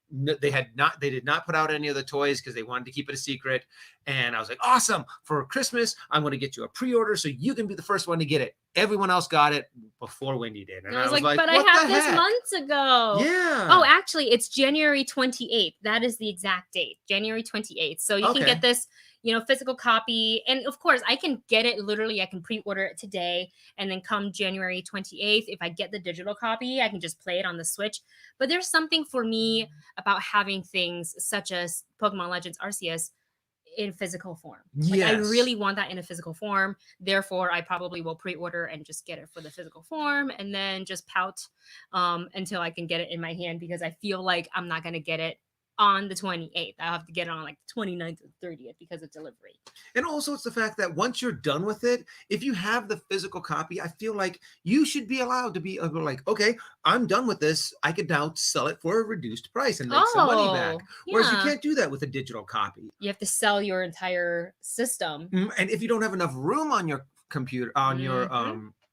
they did not put out any of the toys because they wanted to keep it a secret. And I was like, awesome, for Christmas I'm going to get you a pre-order so you can be the first one to get it. Everyone else got it before Wendy did, and I was like, but I had this months ago. Yeah. Oh, actually, it's January 28th. That is the exact date, January 28th. So you can get this, you know, physical copy. And of course, I can get it literally. I can pre-order it today, and then come January 28th, if I get the digital copy, I can just play it on the Switch. But there's something for me about having things such as Pokemon Legends Arceus in physical form. Like, I really want that in a physical form. Therefore, I probably will pre-order and just get it for the physical form, and then just pout until I can get it in my hand, because I feel like I'm not going to get it on the 28th. I'll have to get it on like the 29th or 30th because of delivery. And also it's the fact that once you're done with it, if you have the physical copy, I feel like you should be allowed to be like, okay, I'm done with this. I could now sell it for a reduced price and make some money back. Whereas you can't do that with a digital copy. You have to sell your entire system. And if you don't have enough room on your computer, on your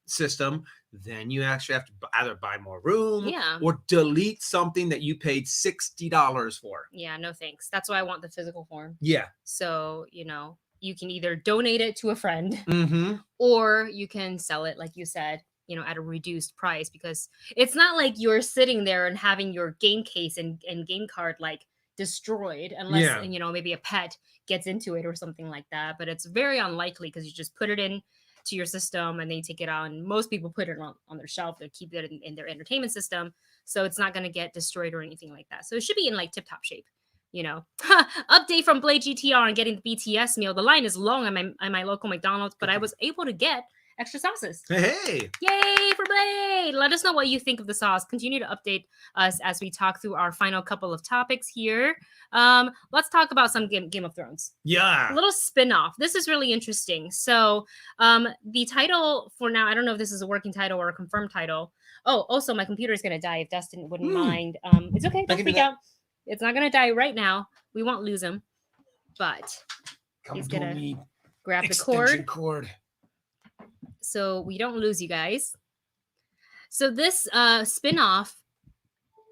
system, then you actually have to either buy more room or delete something that you paid $60 for. Yeah, no thanks. That's why I want the physical form. Yeah. So, you know, you can either donate it to a friend or you can sell it, like you said, at a reduced price, because it's not like you're sitting there and having your game case and game card like destroyed, unless maybe a pet gets into it or something like that. But it's very unlikely, because you just put it in to your system and they take it out, and most people put it on their shelf. They keep it in their entertainment system, so it's not going to get destroyed or anything like that. So it should be in like tip top shape. Update from Blade GTR on getting the BTS meal. The line is long at my local McDonald's, but I was able to get extra sauces. Hey! Yay for Blade! Let us know what you think of the sauce. Continue to update us as we talk through our final couple of topics here. Let's talk about some Game of Thrones. Yeah. A little spin-off. This is really interesting. So the title for now, I don't know if this is a working title or a confirmed title. Oh, also my computer is going to die if Dustin wouldn't mind. It's okay. Don't freak out. It's not going to die right now. We won't lose him. But he's going to grab the cord. So we don't lose you guys. So this spin-off,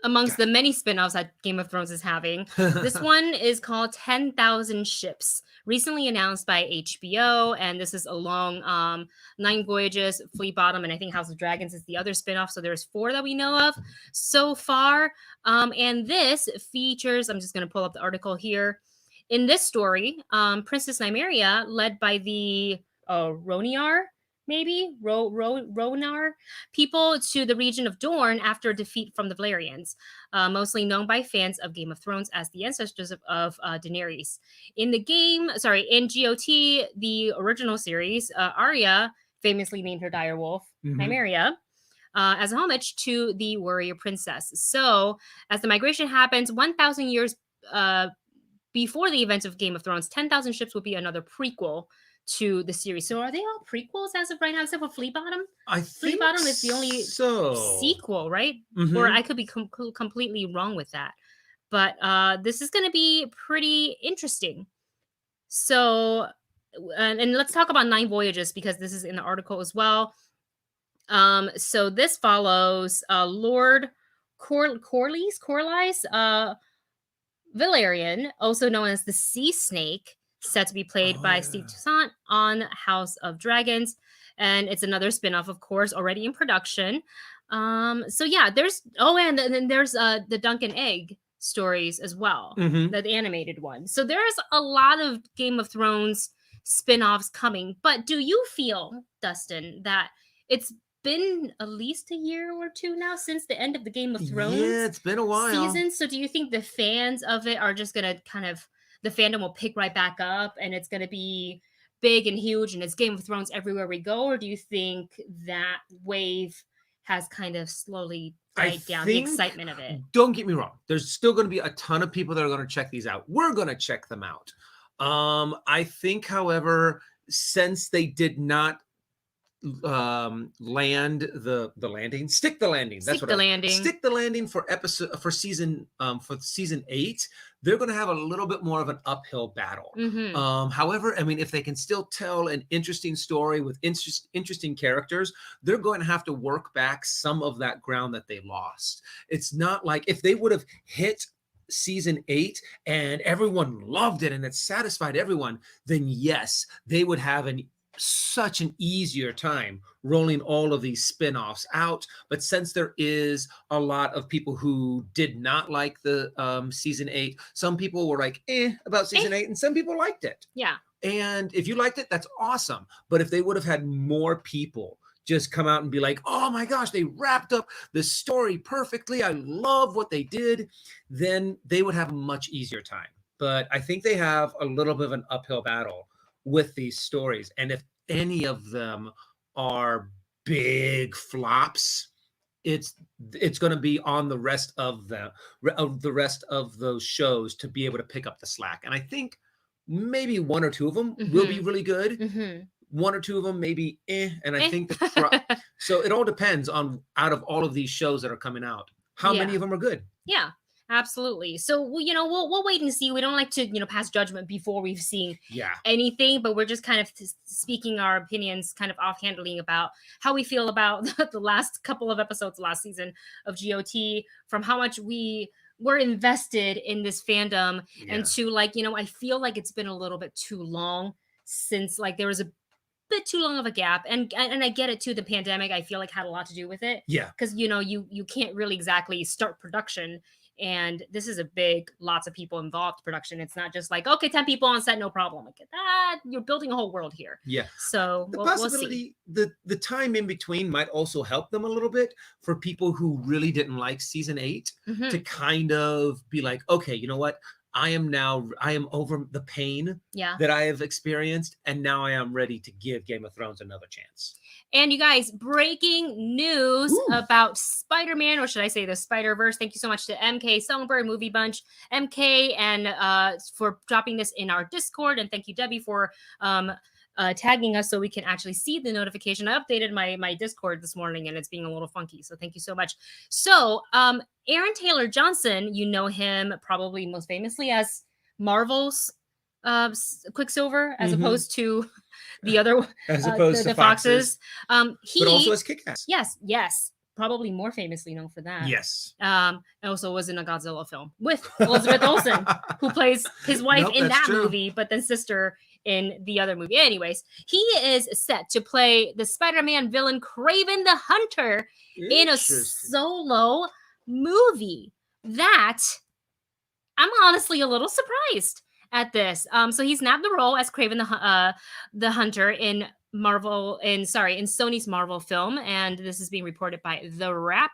amongst the many spin-offs that Game of Thrones is having, this one is called 10,000 Ships, recently announced by HBO, and this is along 9 Voyages, Fleet Bottom, and I think House of Dragons is the other spin-off. So there's 4 that we know of so far. And this features, I'm just going to pull up the article here. In this story, Princess Nymeria, led by the Roniar, maybe Ronar people to the region of Dorne after a defeat from the Valyrians, mostly known by fans of Game of Thrones as the ancestors of Daenerys. In GOT, the original series, Arya famously named her direwolf Nymeria as a homage to the warrior princess. So as the migration happens 1,000 years before the events of Game of Thrones, 10,000 Ships will be another prequel to the series. So are they all prequels as of right now, except for Fleet Bottom? I think Fleet Bottom is the only sequel, right? Or I could be completely wrong with that. But this is going to be pretty interesting. So, and let's talk about 9 Voyages, because this is in the article as well. So this follows Lord Corlys Valerian, also known as the Sea Snake, set to be played by Steve Toussaint on House of Dragons. And it's another spin-off, of course, already in production. So yeah, there's and then there's the Dunk and Egg stories as well, the animated one. So there's a lot of Game of Thrones spin-offs coming. But do you feel, Dustin, that it's been at least a year or 2 now since the end of the Game of Thrones it's been a while season? So do you think the fans of it are just gonna kind of, the fandom will pick right back up and it's gonna be big and huge and it's Game of Thrones everywhere we go? Or do you think that wave has kind of slowly died down, the excitement of it? Don't get me wrong, there's still going to be a ton of people that are going to check these out. We're going to check them out. I think, however, since they did not land the landing, stick the landing for season 8, they're going to have a little bit more of an uphill battle. However, I mean, if they can still tell an interesting story with interesting characters, they're going to have to work back some of that ground that they lost. It's not like if they would have hit season 8 and everyone loved it and it satisfied everyone, then yes, they would have such an easier time rolling all of these spin-offs out. But since there is a lot of people who did not like the season 8, some people were like about season 8, and some people liked it. Yeah. And if you liked it, that's awesome. But if they would have had more people just come out and be like, oh my gosh, they wrapped up the story perfectly, I love what they did, then they would have a much easier time. But I think they have a little bit of an uphill battle with these stories. And if any of them are big flops, it's going to be on the rest of those shows to be able to pick up the slack. And I think maybe 1 or 2 of them will be really good. 1 or 2 of them maybe and I think so it all depends on, out of all of these shows that are coming out, how many of them are good. Yeah. Absolutely. So, we'll wait and see. We don't like to, pass judgment before we've seen anything, but we're just kind of speaking our opinions kind of offhandedly about how we feel about the last couple of episodes last season of GOT, from how much we were invested in this fandom and to I feel like it's been a little bit too long since there was a bit too long of a gap, and I get it too. The pandemic, I feel like, had a lot to do with it. Yeah. Because you can't really exactly start production, and this is a big, lots of people involved production. It's not just like, okay, 10 people on set, no problem. Like that, you're building a whole world here. Yeah. So The we'll see. possibility, the time in between might also help them a little bit for people who really didn't like season 8 Mhm. to kind of be like, okay, you know what? I am over the pain Yeah. that I have experienced, and now I am ready to give Game of Thrones another chance. And you guys, breaking news Ooh. about Spider-Man, or should I say the Spider-Verse. Thank you so much to MK Songbird Movie Bunch, MK, and for dropping this in our Discord. And thank you, Debbie, for tagging us so we can actually see the notification. I updated my Discord this morning, and it's being a little funky. So thank you so much. So Aaron Taylor Johnson, you know him probably most famously as Marvel's Quicksilver, as opposed to the other, as opposed to the Foxes. He, but also as Kick-Ass. Yes, probably more famously known for that. Yes. Also was in a Godzilla film with Elizabeth Olsen, who plays his wife in that movie, but then sister in the other movie. Anyways, he is set to play the Spider-Man villain Craven the Hunter in a solo movie. That I'm honestly a little surprised at this. So he snapped the role as Craven the Hunter in Sony's Marvel film, and this is being reported by The Wrap.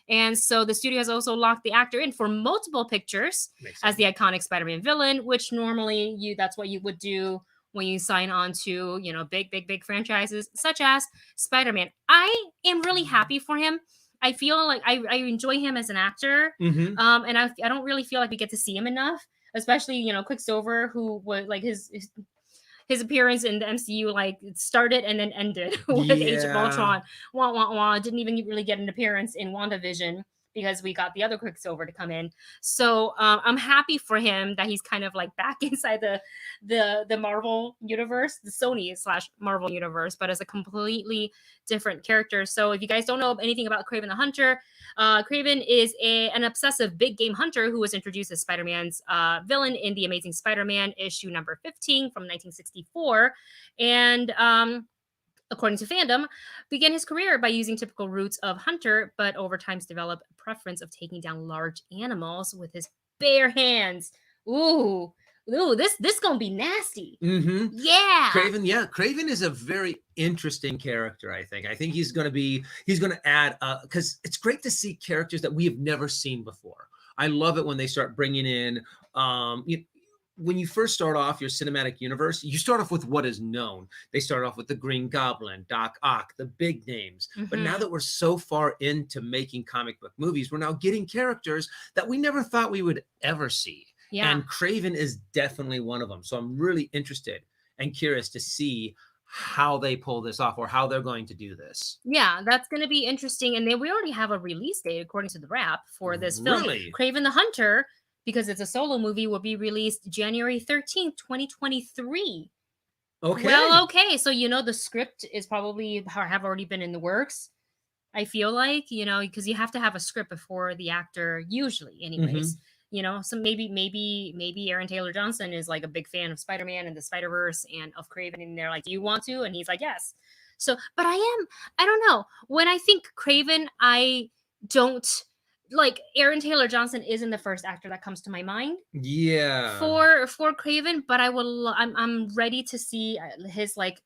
And so the studio has also locked the actor in for multiple pictures as the iconic Spider-Man villain, which normally that's what you would do when you sign on to, big franchises such as Spider-Man. I am really happy for him. I feel like I enjoy him as an actor, and I don't really feel like we get to see him enough. Especially, Quicksilver, who was like his appearance in the MCU, like started and then ended with Age of Ultron. Didn't even really get an appearance in WandaVision because we got the other Quicksilver to come in. So I'm happy for him that he's kind of like back inside the Marvel universe, the Sony / Marvel universe, but as a completely different character. So if you guys don't know anything about Craven the Hunter, Craven is an obsessive big game hunter who was introduced as Spider-Man's villain in The Amazing Spider-Man issue number 15 from 1964. And according to fandom, began his career by using typical routes of hunter, but over time developed a preference of taking down large animals with his bare hands. Ooh, this gonna be nasty. Yeah. Craven is a very interesting character. I think he's gonna add because it's great to see characters that we have never seen before. I love it when they start bringing in when you first start off your cinematic universe, you start off with what is known. They start off with the Green Goblin, Doc Ock, the big names. But now that we're so far into making comic book movies, we're now getting characters that we never thought we would ever see. Yeah. And Craven is definitely one of them. So I'm really interested and curious to see how they pull this off or how they're going to do this. Yeah, that's going to be interesting. And then we already have a release date, according to The Wrap, for this film. Really? Craven the Hunter, because it's a solo movie, will be released January 13th, 2023. Okay. Well, okay. So, the script is probably have already been in the works. I feel like, because you have to have a script before the actor, usually anyways. So maybe Aaron Taylor Johnson is like a big fan of Spider-Man and the Spider-Verse and of Craven. And they're like, do you want to? And he's like, yes. So, but I don't know. When I think Craven, I don't... like Aaron Taylor Johnson isn't the first actor that comes to my mind. Yeah. For Craven, but I'm ready to see his like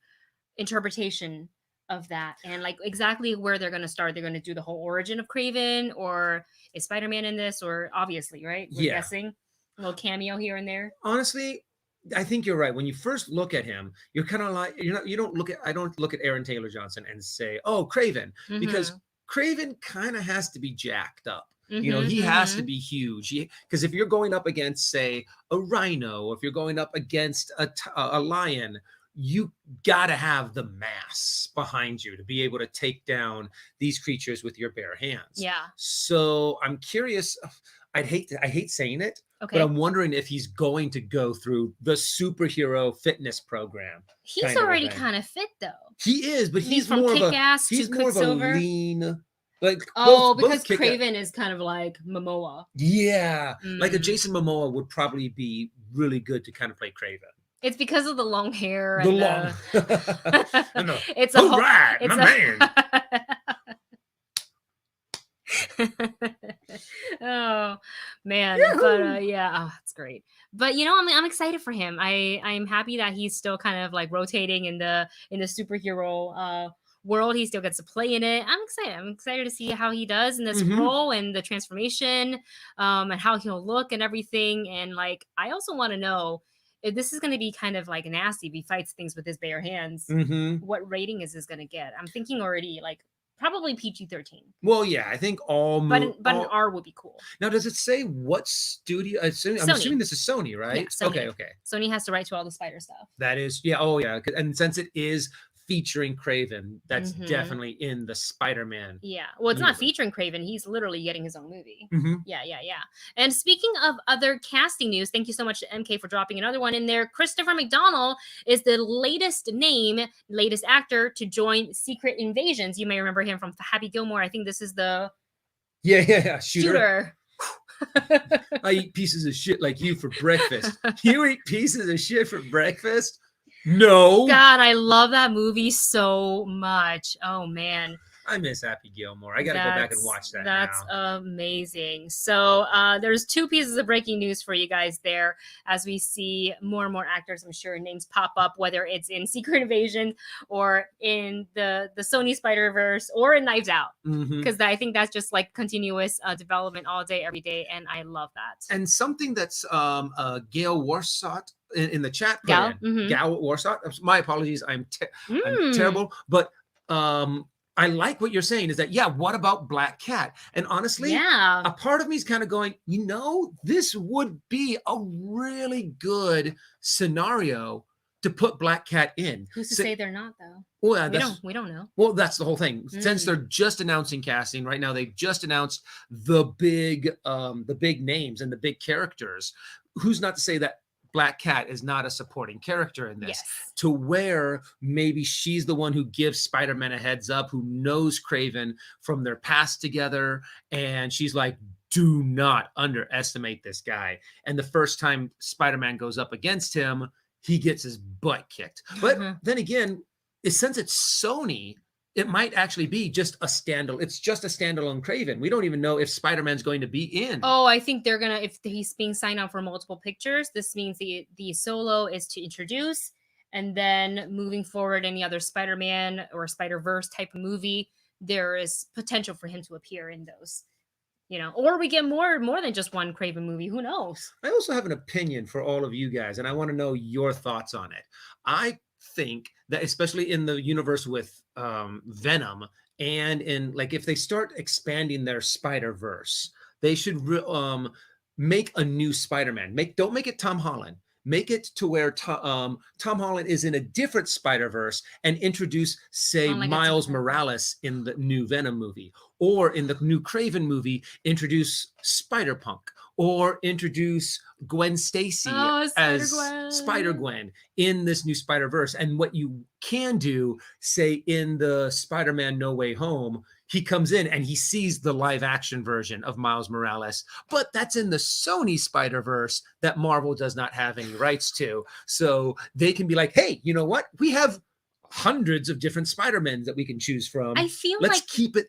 interpretation of that and like exactly where they're going to start. They're going to do the whole origin of Craven, or is Spider-Man in this, or obviously, right? We're guessing a little cameo here and there. Honestly, I think you're right. When you first look at him, you're kind of like I don't look at Aaron Taylor Johnson and say, "Oh, Craven," because Craven kind of has to be jacked up. He has to be huge, because if you're going up against, say, a rhino, or if you're going up against a lion, you got to have the mass behind you to be able to take down these creatures with your bare hands. Yeah. So I'm curious. I hate saying it, but I'm wondering if he's going to go through the superhero fitness program. He's already kind of fit, though. He is, but he's from more Kick-Ass to Quicksilver. Of a lean. Like because Craven is kind of like Momoa. Yeah, like a Jason Momoa would probably be really good to kind of play Craven. It's because of the long hair The and long the and the it's a all whole right, it's my man. Oh man, but Yahoo! yeah, oh, it's great. But you know, I'm excited for him. I'm happy that he's still kind of like rotating in the superhero world. He still gets to play in it. I'm excited. I'm excited to see how he does in this Mhm. role and the transformation, and how he'll look and everything. And like, I also want to know if this is going to be kind of like nasty if he fights things with his bare hands. Mhm. What rating is this going to get? I'm thinking already like probably PG-13. Well, yeah, I think But an all R would be cool. now, does it say what studio? I'm assuming Sony. this is Sony, Yeah, right? Sony. Okay, okay. Sony has to write to all the spider stuff. That is, yeah. Oh, yeah. And since it is featuring Craven, that's Mhm. definitely in the Spider-Man Yeah. Well, it's not universe. featuring Craven. He's literally getting his own movie. Mhm. Yeah, yeah, yeah. And speaking of other casting news, thank you so much to MK for dropping another one in there. Christopher McDonald is the latest actor to join Secret Invasions. You may remember him from Happy Gilmore. I think this is the Yeah, yeah, yeah. Shooter. shooter. I eat pieces of shit like you for breakfast. You eat pieces of shit for breakfast? No. God, I love that movie so much. Oh man. I miss Happy Gilmore. I got to go back and watch that That's now. amazing. So there's two pieces of breaking news for you guys there as we see more and more actors, I'm sure names pop up, whether it's in Secret Invasion or in the Sony Spider-Verse or in Knives Out. Mhm. Because I think that's just like continuous development all day, every day. And I love that. And something that's Gail Warsot in the chat put Gal? in. Mhm. Gal Warsot. My apologies. I'm Mm. terrible. But I like what you're saying is that, yeah, what about Black Cat? And honestly, Yeah. a part of me is kind of going, you know, this would be a really good scenario to put Black Cat in. Who's to say they're not though? Well, We don't know. well, that's the whole thing. Since Mm. they're just announcing casting right now, they've just announced the big names and the big characters. Who's not to say that Black Cat is not a supporting character in this? Yes. To where maybe she's the one who gives Spider-Man a heads up, who knows Craven from their past together, and she's like, do not underestimate this guy. And the first time Spider-Man goes up against him, he gets his butt kicked. But then again, since it's Sony, it might actually be just a standalone. It's just a standalone Craven. We don't even know if Spider-Man's going to be in. Oh, I think they're gonna, if he's being signed out for multiple pictures, this means the solo is to introduce, and then moving forward, any other Spider-Man or Spider-Verse type of movie, there is potential for him to appear in those. You know, or we get more than just one Craven movie. Who knows? I also have an opinion for all of you guys, and I want to know your thoughts on it. I think that especially in the universe with Venom, and in like if they start expanding their Spider-Verse, they should make a new Spider-Man. Don't make it Tom Holland. Make it to where Tom Holland is in a different Spider-Verse and introduce, say, Like Miles Morales in the new Venom movie, or in the new Craven movie, introduce Spider-Punk, or introduce Gwen Stacy as Spider-Gwen in this new Spider-Verse. And what you can do, say, in the Spider-Man No Way Home, he comes in and he sees the live action version of Miles Morales, but that's in the Sony Spider-Verse that Marvel does not have any rights to. So they can be like, hey, you know what? We have hundreds of different Spider-Men that we can choose from. I feel Let's like keep it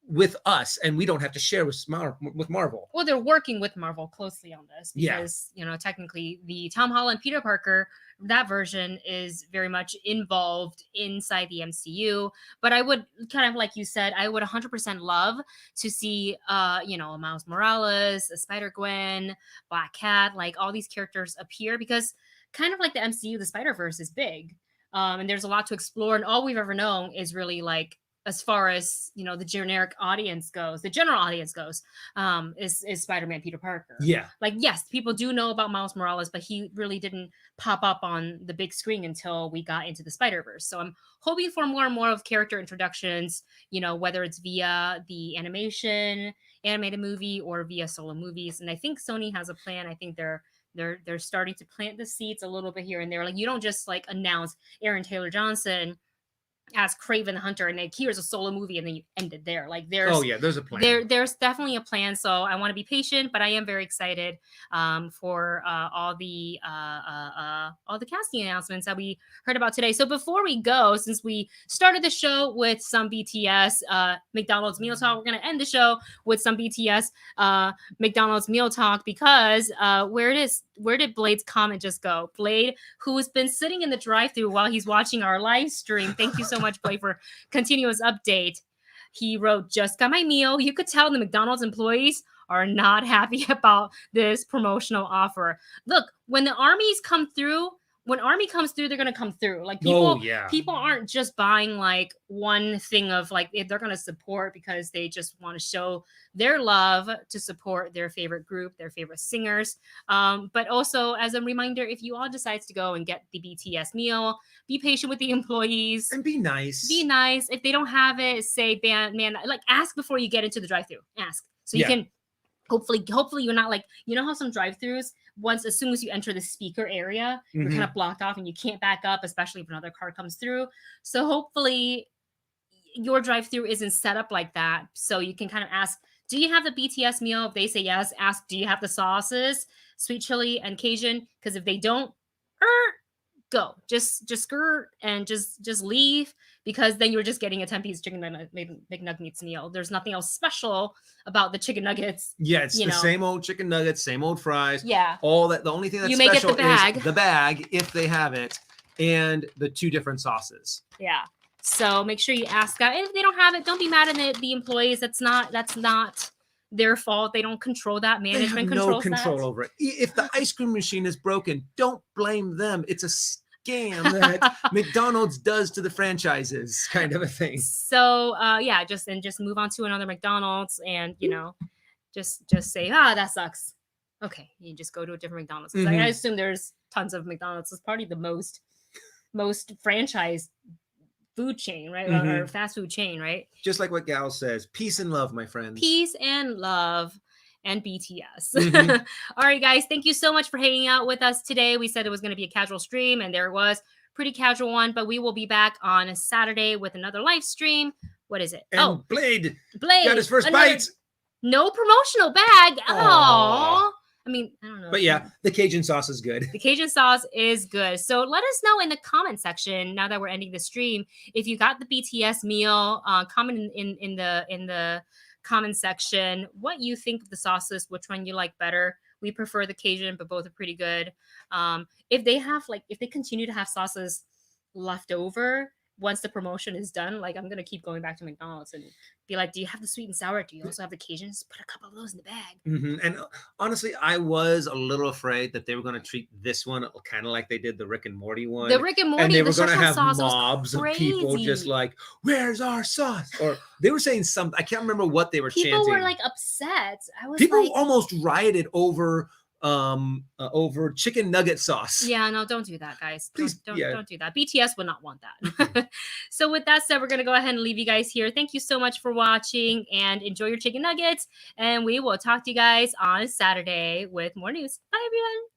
with us, and we don't have to share with Marvel. Well, they're working with Marvel closely on this because, you know, technically the Tom Holland Peter Parker, that version is very much involved inside the MCU. But I would kind of, like you said, I would 100% love to see, you know, a Miles Morales, a Spider-Gwen, Black Cat, like all these characters appear, because kind of like the MCU, the Spider-Verse is big. And there's a lot to explore. And all we've ever known is really like, as far as, you know, the generic audience goes, the general audience goes, is Spider-Man Peter Parker. Yeah. Like, yes, people do know about Miles Morales, but he really didn't pop up on the big screen until we got into the Spider-Verse. So I'm hoping for more and more of character introductions, you know, whether it's via the animated movie or via solo movies. And I think Sony has a plan. I think they're starting to plant the seeds a little bit here and there. Like, you don't just like announce Aaron Taylor Johnson as Craven the Hunter, and like here's a solo movie, and then you ended there. Like Oh yeah, there's a plan. there's definitely a plan. So I want to be patient, but I am very excited for all the casting announcements that we heard about today. So before we go, since we started the show with some BTS McDonald's meal talk, we're gonna end the show with some BTS McDonald's meal talk because where did Blade's comment just go? Blade, who's been sitting in the drive-thru while he's watching our live stream. Thank you so much, Blade, for continuous update. He wrote, "Just got my meal." You could tell the McDonald's employees are not happy about this promotional offer. Look, when the armies come through, when army comes through, they're gonna come through. Like people aren't just buying like one thing of like they're gonna support because they just want to show their love to support their favorite group, their favorite singers. But also as a reminder, if you all decides to go and get the BTS meal, be patient with the employees and be nice. Be nice. If they don't have it, say, man, like ask before you get into the drive-thru. Ask so you can. Hopefully you're not like, you know how some drive-thrus, as soon as you enter the speaker area, you're kind of blocked off and you can't back up, especially if another car comes through. So hopefully your drive-thru isn't set up like that. So you can kind of ask, do you have the BTS meal? If they say yes, ask, do you have the sauces, sweet chili and Cajun? Because if they don't, go. Just skirt and just leave, because then you're just getting a 10-piece chicken McNuggets meal. There's nothing else special about the chicken nuggets. Yeah, it's the same old chicken nuggets, same old fries. Yeah. All that. The only thing that's you special may get is the bag, if they have it, and the 2 different sauces. Yeah. So make sure you ask that. And if they don't have it, don't be mad at the employees. That's not their fault. They don't control that. Management controls control over it. If the ice cream machine is broken, don't blame them. It's a scam that McDonald's does to the franchises, kind of a thing. So just move on to another McDonald's, and just say, that sucks. Okay, you just go to a different McDonald's. I assume there's tons of McDonald's. It's probably the most franchised food chain, right? Or fast food chain, right? Just like what Gal says, peace and love, my friends. Peace and love. And BTS. All right, guys, thank you so much for hanging out with us today. We said it was going to be a casual stream, and there it was. Pretty casual one, but we will be back on a Saturday with another live stream. What is it? And Blade got his first bite. No promotional bag. Oh, I mean, I don't know. But yeah, the Cajun sauce is good. The Cajun sauce is good. So let us know in the comment section, now that we're ending the stream, if you got the BTS meal. Comment in the comment section what you think of the sauces, which one you like better. We prefer the Cajun, but both are pretty good. If they continue to have sauces left over once the promotion is done, like I'm gonna keep going back to McDonald's and be like, do you have the sweet and sour? Do you also have the Cajuns? Put a couple of those in the bag. And honestly, I was a little afraid that they were going to treat this one kind of like they did the Rick and Morty one. The Rick and Morty, and they were going to have mobs of people just like, where's our sauce? Or they were saying something. I can't remember what they were chanting. People were like upset. People almost rioted over chicken nugget sauce. Yeah, no, don't do that, guys. Please, don't do that. BTS would not want that. So with that said, we're gonna go ahead and leave you guys here. Thank you so much for watching, and enjoy your chicken nuggets, and we will talk to you guys on Saturday with more news. Bye, everyone.